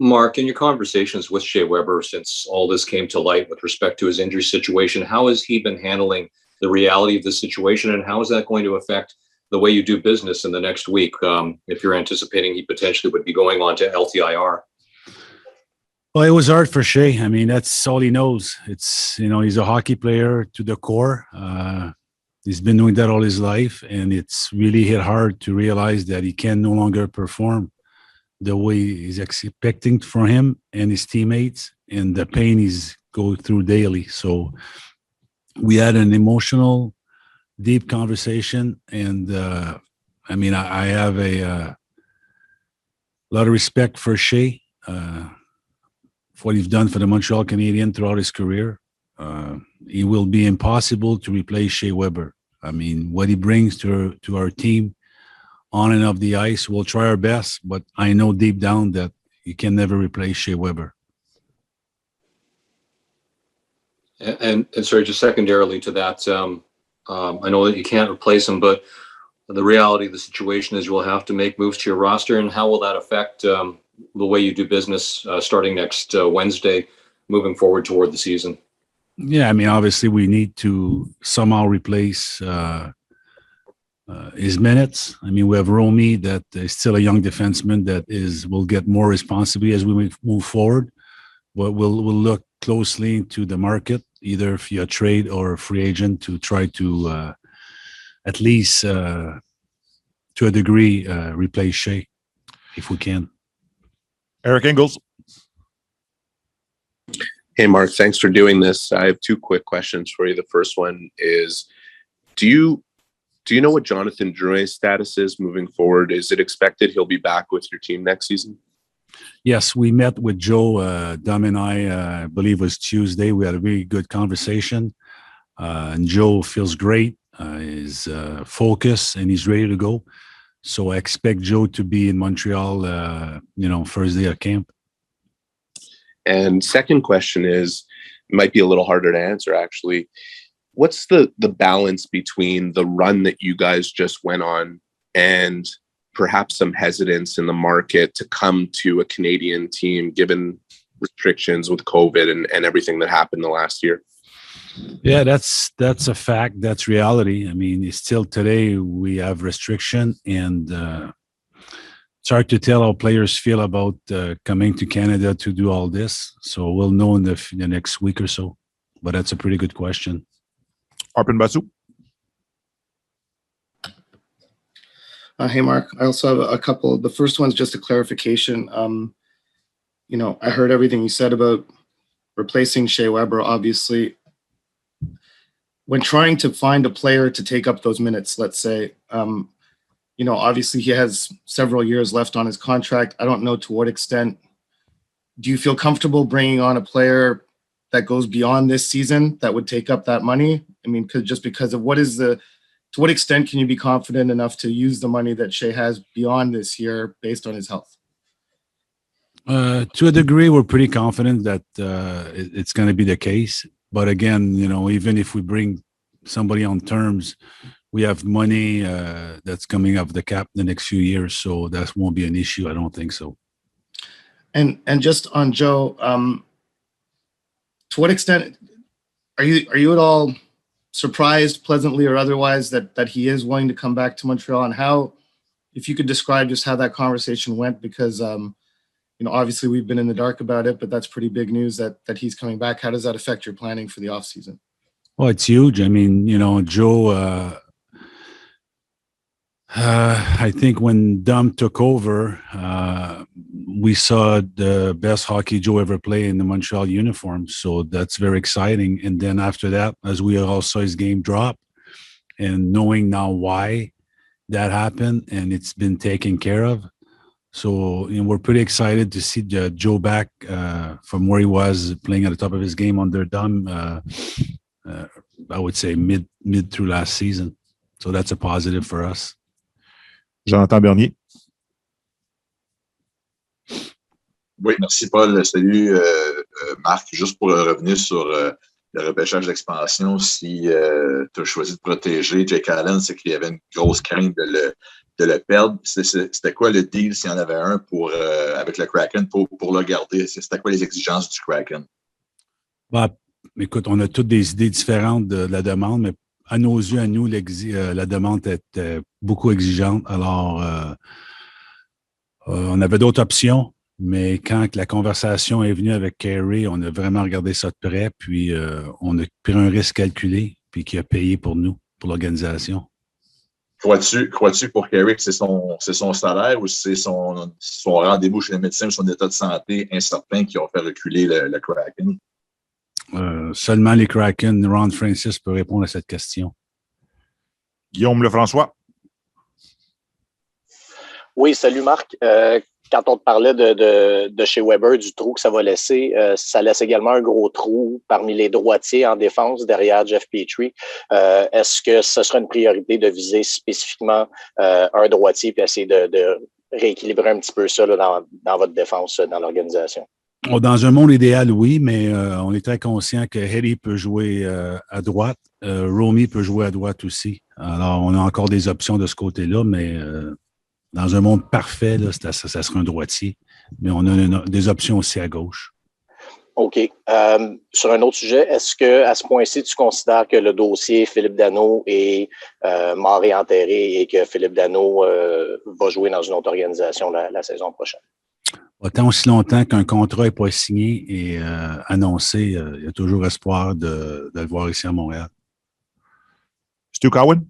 Mark, in your conversations with Shea Weber since all this came to light with respect to his injury situation, how has he been handling the reality of the situation, and how is that going to affect the way you do business in the next week, if you're anticipating he potentially would be going on to LTIR? Well, it was hard for Shea. I mean, that's all he knows. It's, he's a hockey player to the core. He's been doing that all his life, and it's really hit hard to realize that he can no longer perform the way he's expecting from him and his teammates, and the pain he's go through daily. So we had an emotional, deep conversation, and I have a lot of respect for Shea, for what he's done for the Montreal Canadiens throughout his career. It will be impossible to replace Shea Weber. I mean, what he brings to our team on and off the ice, we'll try our best, but I know deep down that you can never replace Shea Weber. And sorry, just secondarily to that, I know that you can't replace him, but the reality of the situation is you will have to make moves to your roster. And how will that affect the way you do business starting next Wednesday, moving forward toward the season? Yeah, I mean, obviously we need to somehow replace his minutes. I mean, we have Romy that is still a young defenseman that will get more responsibility as we move forward. But we'll look closely into the market, either via trade or free agent, to try to at least to a degree replace Shea if we can. Eric Engels. Hey, Mark, thanks for doing this. I have two quick questions for you. The first one is, do you know what Jonathan Drouin's status is moving forward? Is it expected he'll be back with your team next season? Yes, we met with Joe, Dom and I believe it was Tuesday. We had a really good conversation. And Joe feels great, is focused, and he's ready to go. So I expect Joe to be in Montreal, first day of camp. And second question is, might be a little harder to answer, actually. What's the balance between the run that you guys just went on and perhaps some hesitance in the market to come to a Canadian team given restrictions with COVID and everything that happened the last year? Yeah, that's a fact. That's reality. I mean, still today we have restriction, and it's hard to tell how players feel about coming to Canada to do all this. So we'll know in the next week or so. But that's a pretty good question. Arpin Basu. Hey, Mark. I also have a couple. The first one's just a clarification. I heard everything you said about replacing Shea Weber. Obviously, when trying to find a player to take up those minutes, let's say, obviously he has several years left on his contract. I don't know to what extent. Do you feel comfortable bringing on a player that goes beyond this season that would take up that money? I mean, because of to what extent can you be confident enough to use the money that Shea has beyond this year based on his health? To a degree, we're pretty confident that it's going to be the case. But again, even if we bring somebody on terms, we have money that's coming up the cap the next few years, so that won't be an issue. I don't think so. And just on Joe, to what extent are you at all surprised, pleasantly or otherwise, that he is willing to come back to Montreal, and how, if you could describe just how that conversation went, because obviously we've been in the dark about it, but that's pretty big news that he's coming back. How does that affect your planning for the off season? Well, it's huge. I mean, Joe, I think when Dom took over, we saw the best hockey Joe ever play in the Montreal uniform. So that's very exciting. And then after that, as we all saw his game drop, and knowing now why that happened, and it's been taken care of. So we're pretty excited to see Joe back from where he was playing at the top of his game under Dom, I would say mid through last season. So that's a positive for us. Jonathan Bernier. Oui, merci Paul. Salut Marc. Juste pour revenir sur le repêchage d'expansion, si tu as choisi de protéger Jake Allen, c'est qu'il y avait une grosse crainte de le perdre. C'était quoi le deal, s'il y en avait un, avec le Kraken pour le garder? C'était quoi les exigences du Kraken? Bah, écoute, on a toutes des idées différentes de la demande, mais à nos yeux, à nous, la demande était beaucoup exigeante. Alors, on avait d'autres options, mais quand la conversation est venue avec Carey, on a vraiment regardé ça de près, puis on a pris un risque calculé, puis qui a payé pour nous, pour l'organisation. Crois-tu pour Carey que c'est son salaire ou c'est son rendez-vous chez le médecin ou son état de santé incertain qui ont fait reculer le Kraken? Seulement les Kraken, Ron Francis peut répondre à cette question. Guillaume Lefrançois. Oui, salut Marc. Quand on te parlait de Shea Weber, du trou que ça va laisser, ça laisse également un gros trou parmi les droitiers en défense derrière Jeff Petrie. Est-ce que ce sera une priorité de viser spécifiquement un droitier puis essayer de rééquilibrer un petit peu ça là, dans votre défense, dans l'organisation? Dans un monde idéal, oui, mais on est très conscient que Harry peut jouer à droite, Romy peut jouer à droite aussi. Alors, on a encore des options de ce côté-là, mais dans un monde parfait, là, ça serait un droitier. Mais on a des options aussi à gauche. OK. Sur un autre sujet, est-ce que à ce point-ci, tu considères que le dossier Philippe Danault est mort et enterré et que Philippe Danault va jouer dans une autre organisation la saison prochaine? Tant aussi longtemps qu'un contrat n'est pas signé et annoncé, il y a toujours espoir de le voir ici à Montréal. Stu Cowan.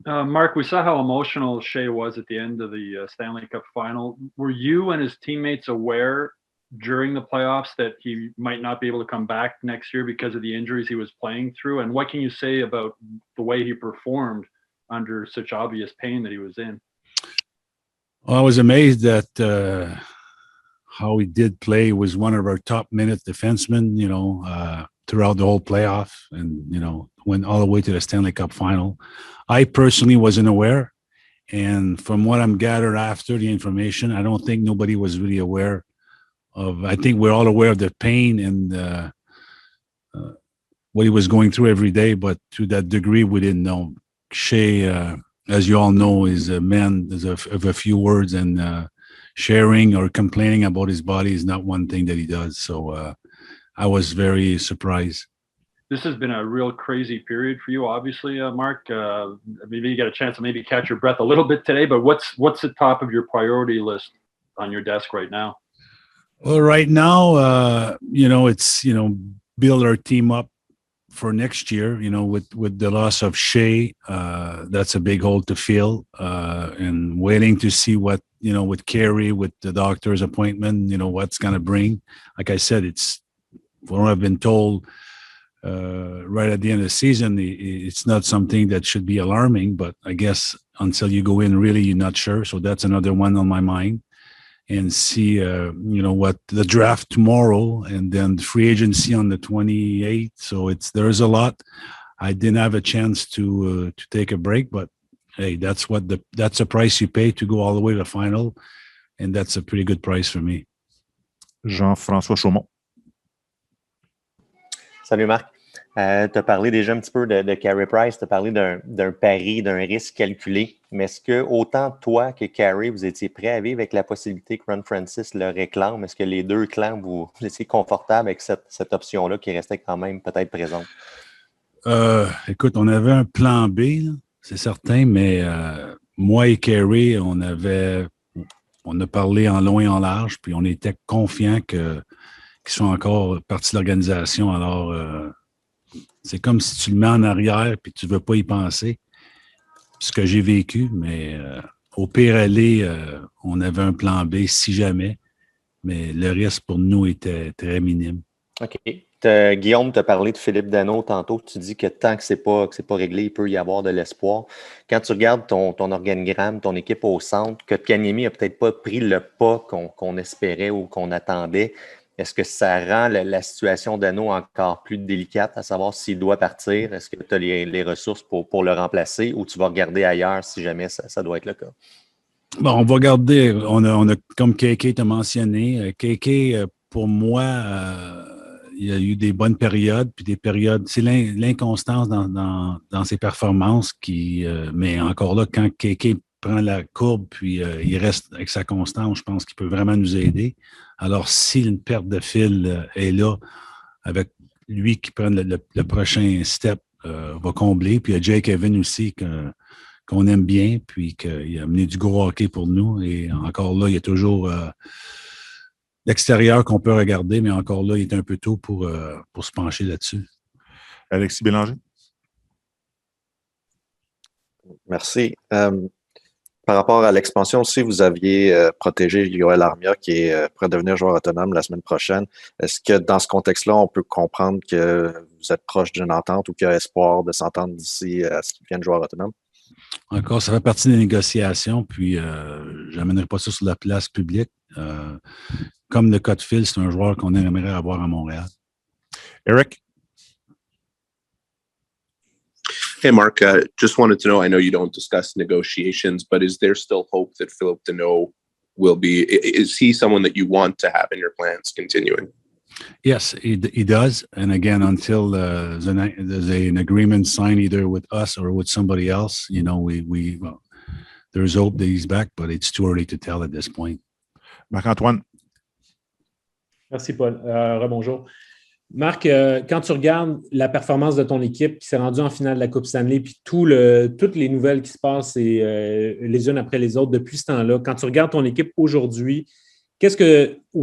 Mark, we saw how emotional Shea was at the end of the Stanley Cup final. Were you and his teammates aware during the playoffs that he might not be able to come back next year because of the injuries he was playing through? And what can you say about the way he performed under such obvious pain that he was in? Well, I was amazed at how he did play. He was one of our top minute defensemen, throughout the whole playoff and, went all the way to the Stanley Cup final. I personally wasn't aware. And from what I'm gathered after the information, I don't think nobody was really aware of, I think we're all aware of the pain and what he was going through every day, but to that degree, we didn't know. Shea, as you all know, is a man of a few words, and sharing or complaining about his body is not one thing that he does. So I was very surprised. This has been a real crazy period for you, obviously, Mark. Maybe you got a chance to maybe catch your breath a little bit today, but what's the top of your priority list on your desk right now? Well, right now, it's, build our team up for next year, with the loss of Shea, that's a big hole to fill, and waiting to see what, with Carey, with the doctor's appointment, what's going to bring. Like I said, it's what I've been told right at the end of the season. It's not something that should be alarming, but I guess until you go in, really, you're not sure. So that's another one on my mind. And see, what the draft tomorrow, and then the free agency on the 28th. So there's a lot. I didn't have a chance to take a break, but hey, that's a price you pay to go all the way to the final, and that's a pretty good price for me. Jean-François Chaumont. Salut Marc. Tu as parlé déjà un petit peu de Carey Price, tu as parlé d'un pari, d'un risque calculé. Mais est-ce que autant toi que Carey, vous étiez prêts à vivre avec la possibilité que Ron Francis le réclame? Est-ce que les deux clans, vous étiez confortables avec cette option-là qui restait quand même peut-être présente? Écoute, on avait un plan B, là, c'est certain, mais moi et Carey, on a parlé en long et en large, puis on était confiants qu'ils sont encore partie de l'organisation. Alors, c'est comme si tu le mets en arrière puis tu ne veux pas y penser. Ce que j'ai vécu, mais au pire aller, on avait un plan B si jamais, mais le risque pour nous était très minime. OK. Guillaume t'a parlé de Philippe Danault tantôt. Tu dis que tant que c'est pas réglé, il peut y avoir de l'espoir. Quand tu regardes ton organigramme, ton équipe au centre, que Kotkaniemi n'a peut-être pas pris le pas qu'on espérait ou qu'on attendait, est-ce que ça rend la situation Danault encore plus délicate, à savoir s'il doit partir? Est-ce que tu as les ressources pour le remplacer ou tu vas regarder ailleurs si jamais ça doit être le cas? Bon, on va regarder. On a comme Kéké t'a mentionné, Kéké, pour moi, il y a eu des bonnes périodes, puis des périodes. C'est l'inconstance dans ses performances mais encore là, quand KK prend la courbe, puis il reste avec sa constance, je pense qu'il peut vraiment nous aider. Alors, si une perte de fil est là, avec lui qui prend le prochain step, va combler. Puis il y a Jake Evans aussi qu'on aime bien, puis qu'il a amené du gros hockey pour nous. Et encore là, il y a toujours l'extérieur qu'on peut regarder, mais encore là, il est un peu tôt pour se pencher là-dessus. Alexis Bélanger. Merci. Par rapport à l'expansion aussi, vous aviez protégé Yoel Armia qui est prêt à devenir joueur autonome la semaine prochaine. Est-ce que dans ce contexte-là, on peut comprendre que vous êtes proche d'une entente ou qu'il y a espoir de s'entendre d'ici à ce qu'il devienne joueur autonome? Encore, ça fait partie des négociations, puis je n'amènerai pas ça sur la place publique. Comme le cas de Phil, c'est un joueur qu'on aimerait avoir à Montréal. Eric. Hey, Marc, just wanted to know, I know you don't discuss negotiations, but is there still hope that Philip Deneau is he someone that you want to have in your plans continuing? Yes, he does. And again, until there's an agreement signed either with us or with somebody else, there's hope that he's back, but it's too early to tell at this point. Marc-Antoine. Merci, Paul. Rebonjour. Marc, quand tu regardes la performance de ton équipe qui s'est rendue en finale de la Coupe Stanley, puis toutes les nouvelles qui se passent les unes après les autres depuis ce temps-là, quand tu regardes ton équipe aujourd'hui, où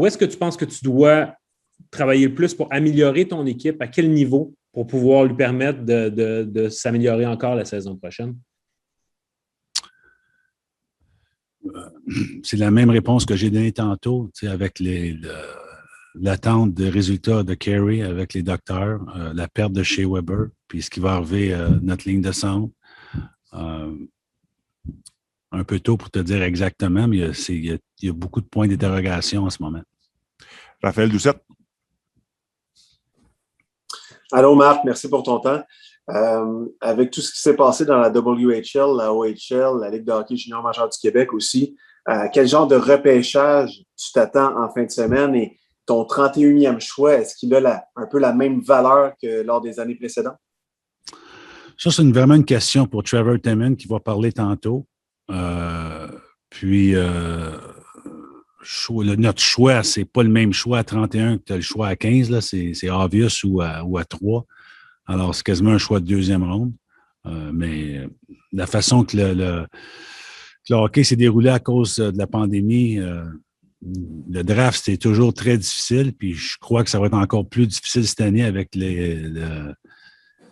est-ce que tu penses que tu dois travailler le plus pour améliorer ton équipe? À quel niveau pour pouvoir lui permettre de s'améliorer encore la saison prochaine? C'est la même réponse que j'ai donnée tantôt, avec l'attente des résultats de Carey avec les docteurs, la perte de Shea Weber, puis ce qui va arriver notre ligne de centre. Un peu tôt pour te dire exactement, mais il y a beaucoup de points d'interrogation en ce moment. Raphaël Doucette. Allô, Marc, merci pour ton temps. Avec tout ce qui s'est passé dans la WHL, la OHL, la Ligue de hockey junior majeur du Québec aussi, quel genre de repêchage tu t'attends en fin de semaine et ton 31e choix, est-ce qu'il a un peu la même valeur que lors des années précédentes? Ça, c'est vraiment une question pour Trevor Timmon qui va parler tantôt. Notre choix, c'est pas le même choix à 31 que tu as le choix à 15. Là, c'est obvious ou à 3. Alors, c'est quasiment un choix de deuxième ronde. Mais la façon que le hockey s'est déroulé à cause de la pandémie, le draft, c'était toujours très difficile. Puis je crois que ça va être encore plus difficile cette année avec les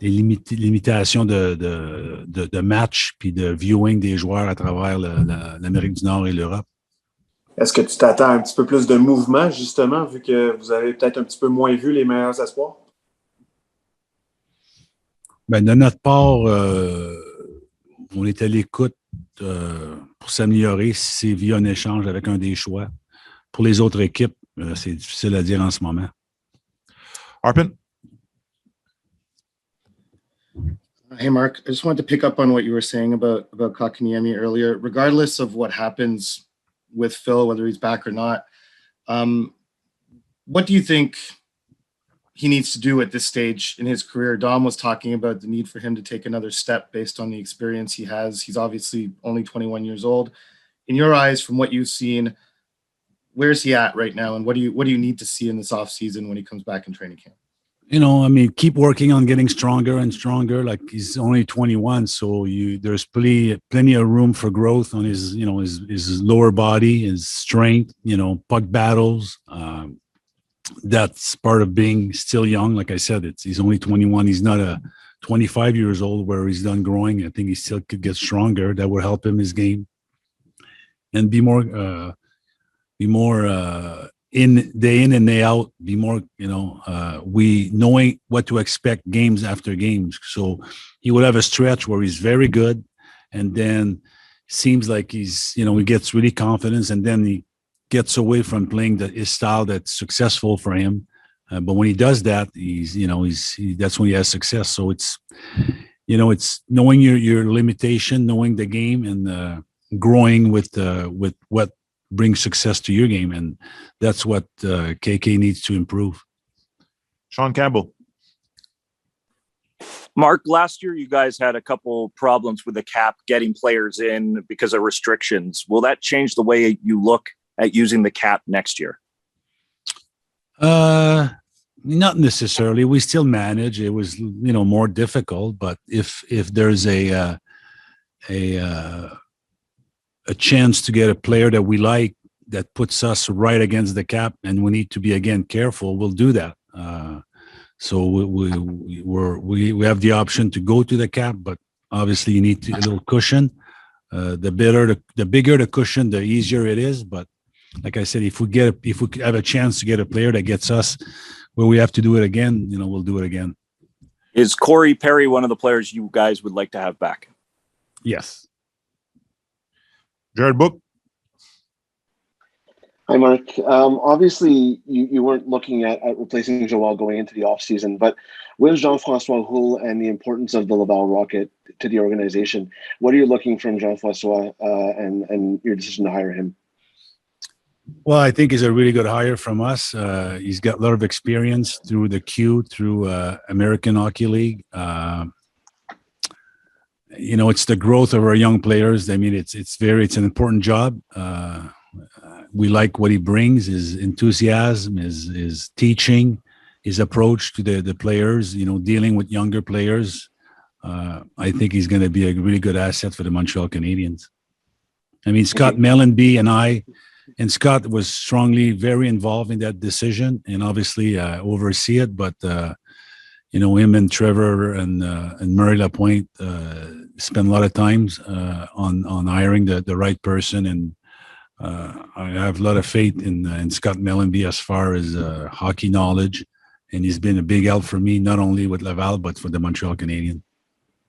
limitations de matchs puis de viewing des joueurs à travers l'Amérique du Nord et l'Europe. Est-ce que tu t'attends un petit peu plus de mouvement, justement, vu que vous avez peut-être un petit peu moins vu les meilleurs espoirs? Bien, de notre part, on est à l'écoute pour s'améliorer si c'est via un échange avec un des choix. Pour les autres équipes, c'est difficile à dire en ce moment. Arpin? Hey, Mark, I just wanted to pick up on what you were saying about Kotkaniemi earlier. Regardless of what happens with Phil, whether he's back or not, what do you think he needs to do at this stage in his career? Dom was talking about the need for him to take another step based on the experience he has. He's obviously only 21 years old. In your eyes, from what you've seen, where's he at right now, and what do you need to see in this offseason when he comes back in training camp? Keep working on getting stronger and stronger. Like, he's only 21, so there's plenty of room for growth on his lower body, his strength, puck battles. That's part of being still young. Like I said, he's only 21. He's not a 25 years old where he's done growing. I think he still could get stronger. That would help him his game and be more in and day out, be more, we knowing what to expect games after games. So he would have a stretch where he's very good, and then seems like he gets really confidence, and then he gets away from playing his style that's successful for him. But when he does that, that's when he has success. So it's knowing your limitation, knowing the game, and growing with what brings success to your game, and that's what KK needs to improve. Sean Campbell. Mark, last year you guys had a couple problems with the cap getting players in because of restrictions. Will that change the way you look at using the cap next year? Not necessarily. We still manage. It was, more difficult. But if there's a chance to get a player that we like that puts us right against the cap, and we need to be again careful, we'll do that. So we have the option to go to the cap, but obviously you need a little cushion. The bigger the cushion, the easier it is. But like I said, if we have a chance to get a player that gets us where we have to do it again, we'll do it again. Is Corey Perry one of the players you guys would like to have back? Yes. Jared Book. Hi, Mark. Obviously, you weren't looking at replacing Joel going into the offseason, but with Jean-François Houle and the importance of the Laval Rocket to the organization, what are you looking from Jean-François and your decision to hire him? Well, I think he's a really good hire from us. He's got a lot of experience through the Q, through American Hockey League. It's the growth of our young players. I mean, it's an important job. We like what he brings, his enthusiasm, his teaching, his approach to the players, dealing with younger players. I think he's going to be a really good asset for the Montreal Canadiens. I mean, Scott Mellenby and Scott was very involved in that decision and obviously oversee it. But, him and Trevor and Murray Lapointe spend a lot of times on hiring the right person. And I have a lot of faith in Scott Mellenby as far as hockey knowledge. And he's been a big help for me, not only with Laval, but for the Montreal Canadiens.